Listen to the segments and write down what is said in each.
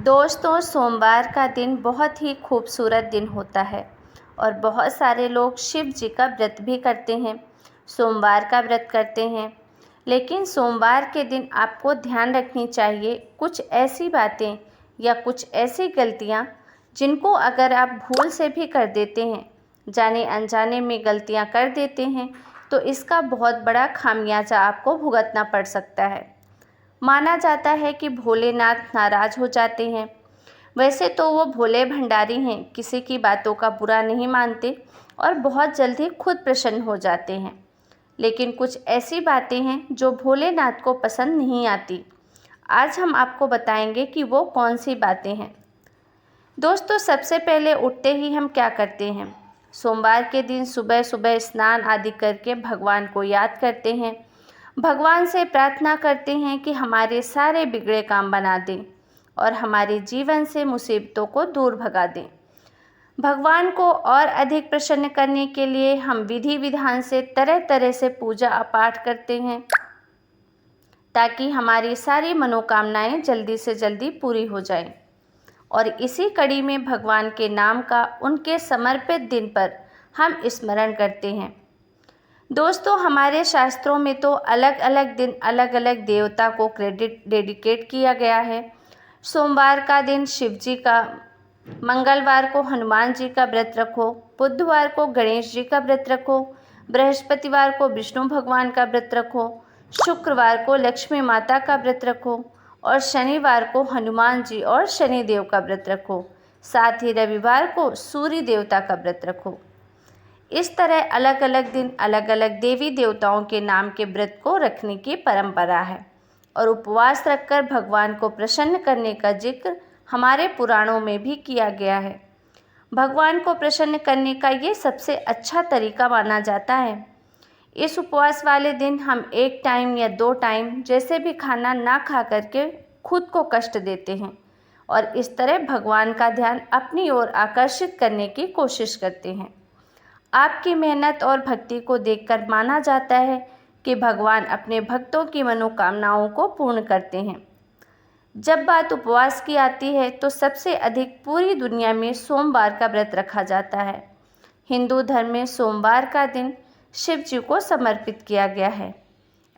दोस्तों, सोमवार का दिन बहुत ही खूबसूरत दिन होता है और बहुत सारे लोग शिव जी का व्रत भी करते हैं, सोमवार का व्रत करते हैं। लेकिन सोमवार के दिन आपको ध्यान रखनी चाहिए कुछ ऐसी बातें या कुछ ऐसी गलतियां जिनको अगर आप भूल से भी कर देते हैं, जाने अनजाने में गलतियां कर देते हैं, तो इसका बहुत बड़ा खामियाजा आपको भुगतना पड़ सकता है। माना जाता है कि भोलेनाथ नाराज़ हो जाते हैं। वैसे तो वो भोले भंडारी हैं, किसी की बातों का बुरा नहीं मानते और बहुत जल्दी खुद प्रसन्न हो जाते हैं। लेकिन कुछ ऐसी बातें हैं जो भोलेनाथ को पसंद नहीं आती। आज हम आपको बताएंगे कि वो कौन सी बातें हैं। दोस्तों, सबसे पहले उठते ही हम क्या करते हैं? सोमवार के दिन सुबह सुबह स्नान आदि करके भगवान को याद करते हैं। भगवान से प्रार्थना करते हैं कि हमारे सारे बिगड़े काम बना दें और हमारे जीवन से मुसीबतों को दूर भगा दें। भगवान को और अधिक प्रसन्न करने के लिए हम विधि विधान से तरह तरह से पूजा पाठ करते हैं ताकि हमारी सारी मनोकामनाएं जल्दी से जल्दी पूरी हो जाएं। और इसी कड़ी में भगवान के नाम का उनके समर्पित दिन पर हम स्मरण करते हैं। दोस्तों, हमारे शास्त्रों में तो अलग अलग दिन अलग अलग देवता को क्रेडिट डेडिकेट किया गया है। सोमवार का दिन शिव जी का, मंगलवार को हनुमान जी का व्रत रखो, बुधवार को गणेश जी का व्रत रखो, बृहस्पतिवार को विष्णु भगवान का व्रत रखो, शुक्रवार को लक्ष्मी माता का व्रत रखो और शनिवार को हनुमान जी और शनिदेव का व्रत रखो। साथ ही रविवार को सूर्य देवता का व्रत रखो। इस तरह अलग अलग दिन अलग अलग देवी देवताओं के नाम के व्रत को रखने की परंपरा है और उपवास रखकर भगवान को प्रसन्न करने का जिक्र हमारे पुराणों में भी किया गया है। भगवान को प्रसन्न करने का ये सबसे अच्छा तरीका माना जाता है। इस उपवास वाले दिन हम एक टाइम या 2 टाइम जैसे भी खाना ना खा करके खुद को कष्ट देते हैं और इस तरह भगवान का ध्यान अपनी ओर आकर्षित करने की कोशिश करते हैं। आपकी मेहनत और भक्ति को देखकर माना जाता है कि भगवान अपने भक्तों की मनोकामनाओं को पूर्ण करते हैं। जब बात उपवास की आती है तो सबसे अधिक पूरी दुनिया में सोमवार का व्रत रखा जाता है। हिंदू धर्म में सोमवार का दिन शिव जी को समर्पित किया गया है।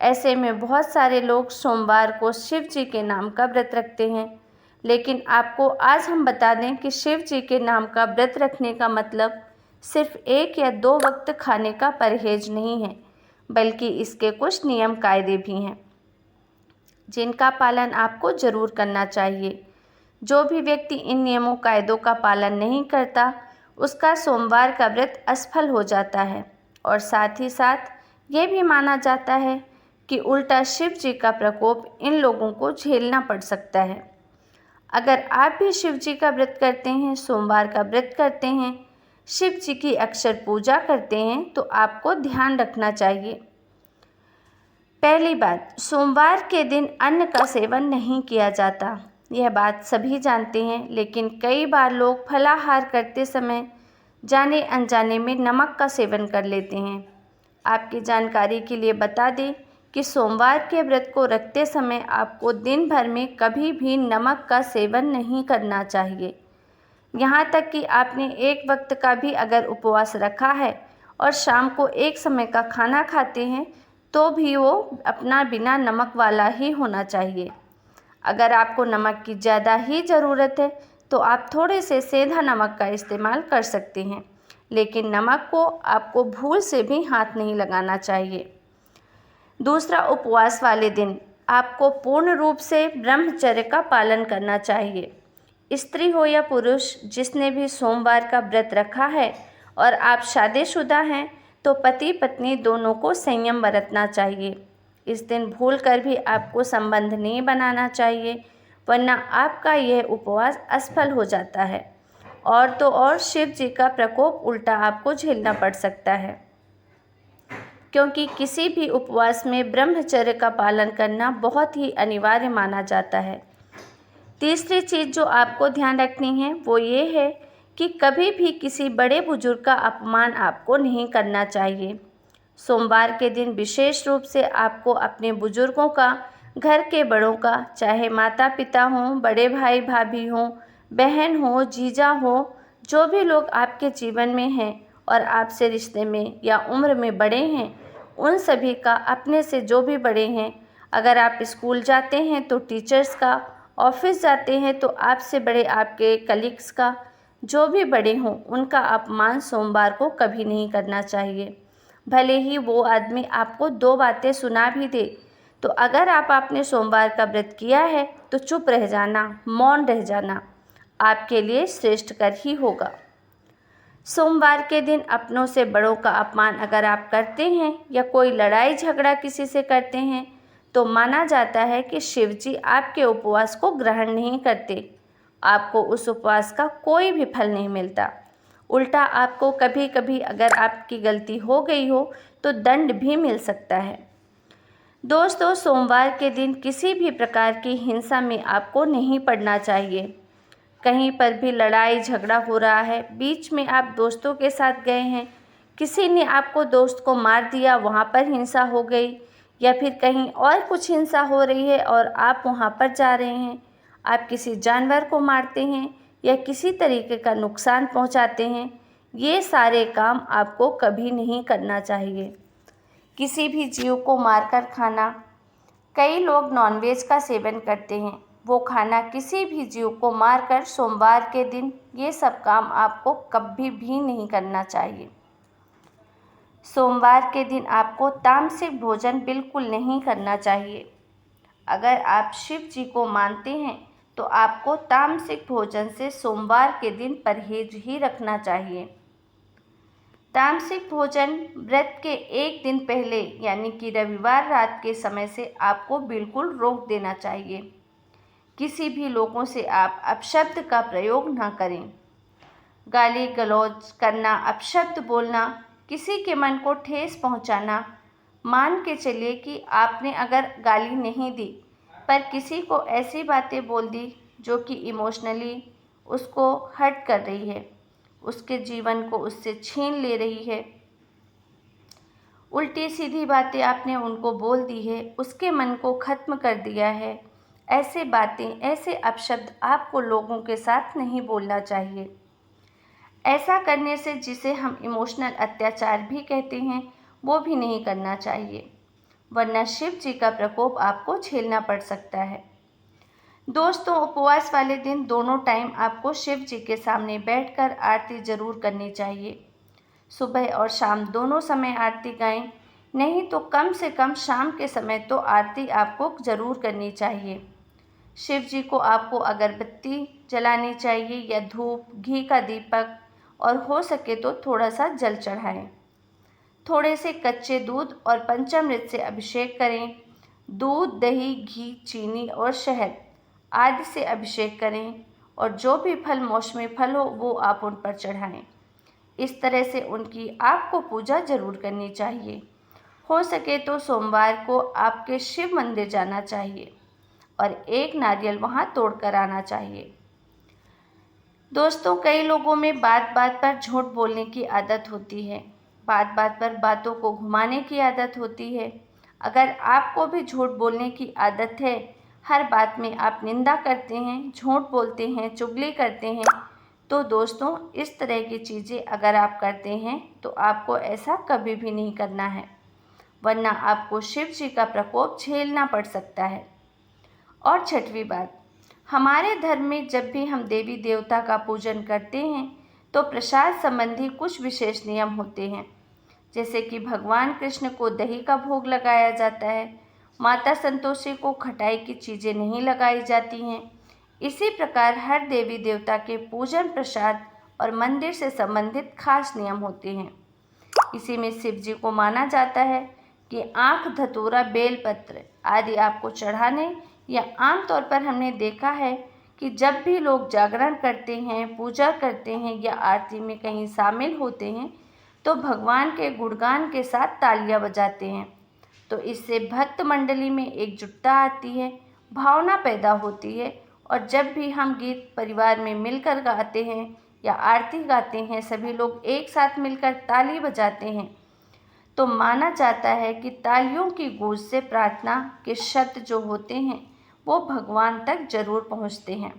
ऐसे में बहुत सारे लोग सोमवार को शिव जी के नाम का व्रत रखते हैं। लेकिन आपको आज हम बता दें कि शिव जी के नाम का व्रत रखने का मतलब सिर्फ 1 या 2 वक्त खाने का परहेज नहीं है, बल्कि इसके कुछ नियम कायदे भी हैं जिनका पालन आपको ज़रूर करना चाहिए। जो भी व्यक्ति इन नियमों कायदों का पालन नहीं करता, उसका सोमवार का व्रत असफल हो जाता है और साथ ही साथ ये भी माना जाता है कि उल्टा शिव जी का प्रकोप इन लोगों को झेलना पड़ सकता है। अगर आप भी शिव जी का व्रत करते हैं, सोमवार का व्रत करते हैं, शिव जी की अक्षर पूजा करते हैं, तो आपको ध्यान रखना चाहिए। पहली बात, सोमवार के दिन अन्न का सेवन नहीं किया जाता। यह बात सभी जानते हैं, लेकिन कई बार लोग फलाहार करते समय जाने अनजाने में नमक का सेवन कर लेते हैं। आपकी जानकारी के लिए बता दें कि सोमवार के व्रत को रखते समय आपको दिन भर में कभी भी नमक का सेवन नहीं करना चाहिए। यहाँ तक कि आपने एक वक्त का भी अगर उपवास रखा है और शाम को एक समय का खाना खाते हैं, तो भी वो अपना बिना नमक वाला ही होना चाहिए। अगर आपको नमक की ज़्यादा ही ज़रूरत है तो आप थोड़े से सेंधा नमक का इस्तेमाल कर सकते हैं, लेकिन नमक को आपको भूल से भी हाथ नहीं लगाना चाहिए। दूसरा, उपवास वाले दिन आपको पूर्ण रूप से ब्रह्मचर्य का पालन करना चाहिए। स्त्री हो या पुरुष, जिसने भी सोमवार का व्रत रखा है और आप शादीशुदा हैं, तो पति पत्नी दोनों को संयम बरतना चाहिए। इस दिन भूलकर भी आपको संबंध नहीं बनाना चाहिए, वरना आपका यह उपवास असफल हो जाता है और तो और शिव जी का प्रकोप उल्टा आपको झेलना पड़ सकता है, क्योंकि किसी भी उपवास में ब्रह्मचर्य का पालन करना बहुत ही अनिवार्य माना जाता है। तीसरी चीज़ जो आपको ध्यान रखनी है वो ये है कि कभी भी किसी बड़े बुजुर्ग का अपमान आपको नहीं करना चाहिए। सोमवार के दिन विशेष रूप से आपको अपने बुजुर्गों का घर के बड़ों का, चाहे माता पिता हों, बड़े भाई भाभी हों, बहन हो, जीजा हो, जो भी लोग आपके जीवन में हैं और आपसे रिश्ते में या उम्र में बड़े हैं, उन सभी का, अपने से जो भी बड़े हैं, अगर आप स्कूल जाते हैं तो टीचर्स का, ऑफिस जाते हैं तो आपसे बड़े आपके कलीग्स का, जो भी बड़े हों उनका अपमान सोमवार को कभी नहीं करना चाहिए। भले ही वो आदमी आपको 2 बातें सुना भी दे, तो अगर आपने सोमवार का व्रत किया है तो चुप रह जाना, मौन रह जाना आपके लिए श्रेष्ठ कर ही होगा। सोमवार के दिन अपनों से बड़ों का अपमान अगर आप करते हैं या कोई लड़ाई झगड़ा किसी से करते हैं, तो माना जाता है कि शिव जी आपके उपवास को ग्रहण नहीं करते। आपको उस उपवास का कोई भी फल नहीं मिलता। उल्टा आपको कभी कभी अगर आपकी गलती हो गई हो तो दंड भी मिल सकता है। दोस्तों, सोमवार के दिन किसी भी प्रकार की हिंसा में आपको नहीं पड़ना चाहिए। कहीं पर भी लड़ाई झगड़ा हो रहा है, बीच में आप दोस्तों के साथ गए हैं, किसी ने आपको दोस्त को मार दिया, वहाँ पर हिंसा हो गई, या फिर कहीं और कुछ हिंसा हो रही है और आप वहाँ पर जा रहे हैं, आप किसी जानवर को मारते हैं या किसी तरीके का नुकसान पहुँचाते हैं, ये सारे काम आपको कभी नहीं करना चाहिए। किसी भी जीव को मारकर खाना, कई लोग नॉनवेज का सेवन करते हैं, वो खाना, किसी भी जीव को मारकर सोमवार के दिन, ये सब काम आपको कभी भी नहीं करना चाहिए। सोमवार के दिन आपको तामसिक भोजन बिल्कुल नहीं करना चाहिए। अगर आप शिव जी को मानते हैं तो आपको तामसिक भोजन से सोमवार के दिन परहेज ही रखना चाहिए। तामसिक भोजन व्रत के एक दिन पहले यानी कि रविवार रात के समय से आपको बिल्कुल रोक देना चाहिए। किसी भी लोगों से आप अपशब्द का प्रयोग ना करें। गाली गलौज करना, अपशब्द बोलना, किसी के मन को ठेस पहुंचाना, मान के चलिए कि आपने अगर गाली नहीं दी पर किसी को ऐसी बातें बोल दी जो कि इमोशनली उसको हर्ट कर रही है, उसके जीवन को उससे छीन ले रही है, उल्टी सीधी बातें आपने उनको बोल दी है, उसके मन को ख़त्म कर दिया है, ऐसे बातें, ऐसे अपशब्द आपको लोगों के साथ नहीं बोलना चाहिए। ऐसा करने से, जिसे हम इमोशनल अत्याचार भी कहते हैं, वो भी नहीं करना चाहिए, वरना शिव जी का प्रकोप आपको झेलना पड़ सकता है। दोस्तों, उपवास वाले दिन दोनों टाइम आपको शिव जी के सामने बैठकर आरती जरूर करनी चाहिए। सुबह और शाम दोनों समय आरती गाएं, नहीं तो कम से कम शाम के समय तो आरती आपको ज़रूर करनी चाहिए। शिव जी को आपको अगरबत्ती जलानी चाहिए या धूप, घी का दीपक, और हो सके तो थोड़ा सा जल चढ़ाएं। थोड़े से कच्चे दूध और पंचामृत से अभिषेक करें। दूध, दही, घी, चीनी और शहद आदि से अभिषेक करें और जो भी फल, मौसमी फल हो, वो आप उन पर चढ़ाएं। इस तरह से उनकी आपको पूजा जरूर करनी चाहिए। हो सके तो सोमवार को आपके शिव मंदिर जाना चाहिए और एक नारियल वहाँ तोड़ कर आना चाहिए। दोस्तों, कई लोगों में बात बात पर झूठ बोलने की आदत होती है, बात बात पर बातों को घुमाने की आदत होती है। अगर आपको भी झूठ बोलने की आदत है, हर बात में आप निंदा करते हैं, झूठ बोलते हैं, चुगली करते हैं, तो दोस्तों, इस तरह की चीज़ें अगर आप करते हैं तो आपको ऐसा कभी भी नहीं करना है, वरना आपको शिव जी का प्रकोप झेलना पड़ सकता है। और छठवीं बात, हमारे धर्म में जब भी हम देवी देवता का पूजन करते हैं तो प्रसाद संबंधी कुछ विशेष नियम होते हैं, जैसे कि भगवान कृष्ण को दही का भोग लगाया जाता है, माता संतोषी को खटाई की चीज़ें नहीं लगाई जाती हैं। इसी प्रकार हर देवी देवता के पूजन, प्रसाद और मंदिर से संबंधित खास नियम होते हैं। इसी में शिव जी को माना जाता है कि आँख, धतूरा, बेलपत्र आदि आपको चढ़ाने, या आमतौर पर हमने देखा है कि जब भी लोग जागरण करते हैं, पूजा करते हैं या आरती में कहीं शामिल होते हैं तो भगवान के गुणगान के साथ तालियां बजाते हैं। तो इससे भक्त मंडली में एकजुटता आती है, भावना पैदा होती है, और जब भी हम गीत परिवार में मिलकर गाते हैं या आरती गाते हैं, सभी लोग एक साथ मिलकर ताली बजाते हैं, तो माना जाता है कि तालियों की गूंज से प्रार्थना के शब्द जो होते हैं वो भगवान तक जरूर पहुंचते हैं।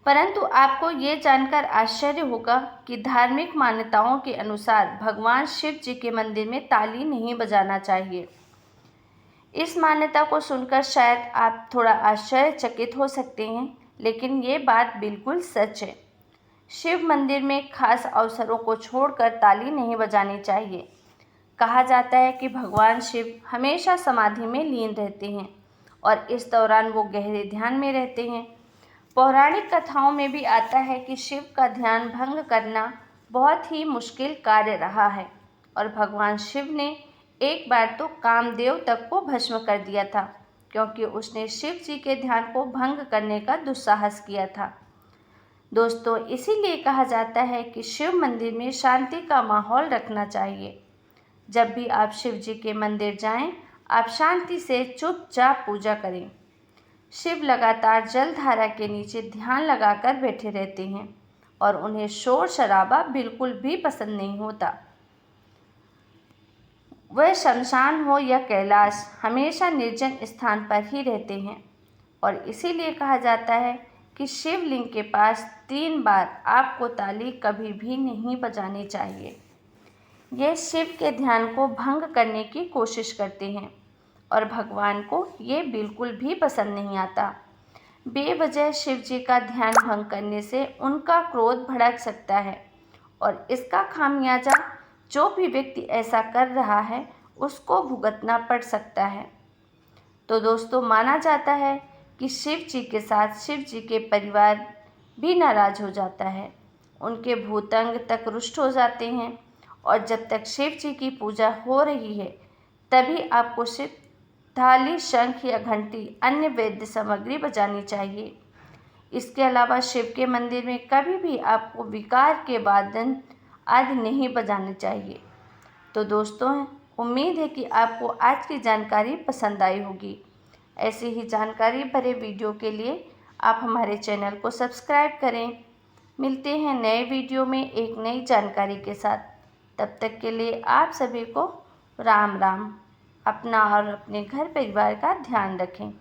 परंतु आपको ये जानकर आश्चर्य होगा कि धार्मिक मान्यताओं के अनुसार भगवान शिव जी के मंदिर में ताली नहीं बजाना चाहिए। इस मान्यता को सुनकर शायद आप थोड़ा आश्चर्यचकित हो सकते हैं, लेकिन ये बात बिल्कुल सच है। शिव मंदिर में खास अवसरों को छोड़कर ताली नहीं बजानी चाहिए। कहा जाता है कि भगवान शिव हमेशा समाधि में लीन रहते हैं और इस दौरान वो गहरे ध्यान में रहते हैं। पौराणिक कथाओं में भी आता है कि शिव का ध्यान भंग करना बहुत ही मुश्किल कार्य रहा है और भगवान शिव ने एक बार तो कामदेव तक को भस्म कर दिया था, क्योंकि उसने शिव जी के ध्यान को भंग करने का दुस्साहस किया था। दोस्तों, इसीलिए कहा जाता है कि शिव मंदिर में शांति का माहौल रखना चाहिए। जब भी आप शिव जी के मंदिर जाएं, आप शांति से चुपचाप पूजा करें। शिव लगातार जलधारा के नीचे ध्यान लगाकर बैठे रहते हैं और उन्हें शोर शराबा बिल्कुल भी पसंद नहीं होता। वह शमशान हो या कैलाश, हमेशा निर्जन स्थान पर ही रहते हैं और इसीलिए कहा जाता है कि शिवलिंग के पास 3 बार आपको ताली कभी भी नहीं बजानी चाहिए। यह शिव के ध्यान को भंग करने की कोशिश करते हैं और भगवान को ये बिल्कुल भी पसंद नहीं आता। बेवजह शिव जी का ध्यान भंग करने से उनका क्रोध भड़क सकता है और इसका खामियाजा जो भी व्यक्ति ऐसा कर रहा है उसको भुगतना पड़ सकता है। तो दोस्तों, माना जाता है कि शिव जी के साथ शिव जी के परिवार भी नाराज हो जाता है। उनके भूतंग तक रुष्ट हो जाते हैं और जब तक शिव जी की पूजा हो रही है तभी आपको शिव थाली, शंख या घंटी अन्य वैद्य सामग्री बजानी चाहिए। इसके अलावा शिव के मंदिर में कभी भी आपको विकार के वादन आदि नहीं बजाने चाहिए। तो दोस्तों, उम्मीद है कि आपको आज की जानकारी पसंद आई होगी। ऐसी ही जानकारी भरे वीडियो के लिए आप हमारे चैनल को सब्सक्राइब करें। मिलते हैं नए वीडियो में एक नई जानकारी के साथ। तब तक के लिए आप सभी को राम राम। अपना और अपने घर परिवार का ध्यान रखें।